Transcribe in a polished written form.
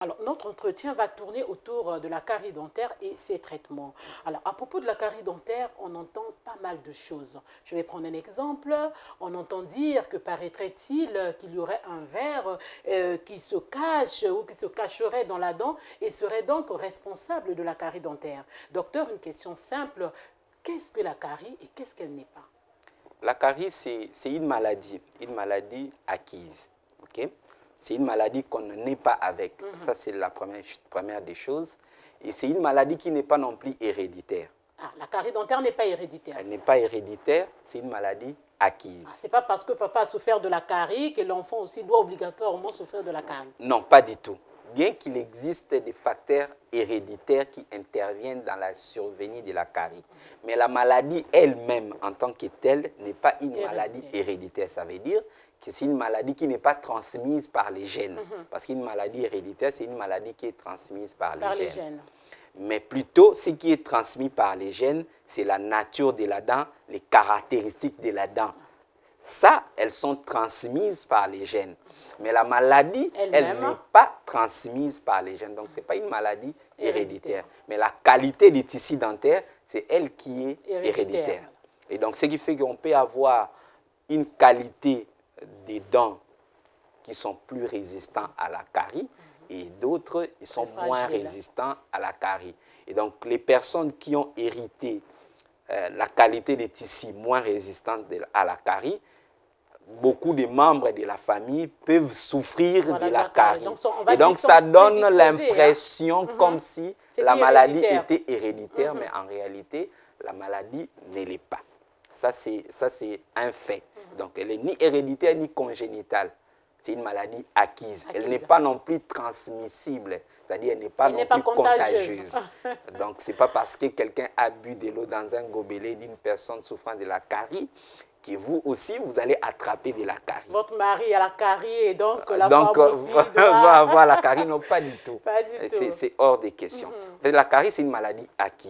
Alors, notre entretien va tourner autour de la carie dentaire et ses traitements. Alors, à propos de la carie dentaire, on entend pas mal de choses. Je vais prendre un exemple. On entend dire que paraîtrait-il qu'il y aurait un ver qui se cache ou qui se cacherait dans la dent et serait donc responsable de la carie dentaire. Docteur, une question simple. Qu'est-ce que la carie et qu'est-ce qu'elle n'est pas? La carie, c'est une maladie acquise. Okay? C'est une maladie qu'on ne naît pas avec. Ça, c'est la première des choses. Et c'est une maladie qui n'est pas non plus héréditaire. Ah, la carie dentaire n'est pas héréditaire. Elle n'est pas héréditaire, c'est une maladie acquise. Ah, ce n'est pas parce que papa a souffert de la carie que l'enfant aussi doit obligatoirement souffrir de la carie. Non, pas du tout. Bien qu'il existe des facteurs héréditaires qui interviennent dans la survenue de la carie. Mais la maladie elle-même, en tant que telle, n'est pas une maladie héréditaire. Ça veut dire que c'est une maladie qui n'est pas transmise par les gènes. Parce qu'une maladie héréditaire, c'est une maladie qui est transmise par les gènes. Mais plutôt, ce qui est transmis par les gènes, c'est la nature de la dent, les caractéristiques de la dent. Ça, elles sont transmises par les gènes. Mais la maladie, elle n'est pas transmise par les gènes. Donc, ce n'est pas une maladie héréditaire. Mais la qualité des tissus dentaires, c'est elle qui est héréditaire. Et donc, ce qui fait qu'on peut avoir une qualité des dents qui sont plus résistants à la carie et d'autres, ils sont moins résistants à la carie. Et donc, les personnes qui ont hérité la qualité des tissus moins résistants à la carie, beaucoup de membres de la famille peuvent souffrir de la carie. Et donc, ça donne l'impression comme si la maladie était héréditaire, mais en réalité, la maladie ne l'est pas. Ça, c'est un fait. Donc, elle n'est ni héréditaire ni congénitale. C'est une maladie acquise. Elle n'est pas non plus transmissible, c'est-à-dire elle n'est pas non plus contagieuse. Donc, ce n'est pas parce que quelqu'un a bu de l'eau dans un gobelet d'une personne souffrant de la carie que vous aussi, vous allez attraper de la carie. Votre mari a la carie et donc la femme aussi va avoir la carie. Non, pas du tout. Pas du tout. C'est hors des questions. La carie, c'est une maladie acquise.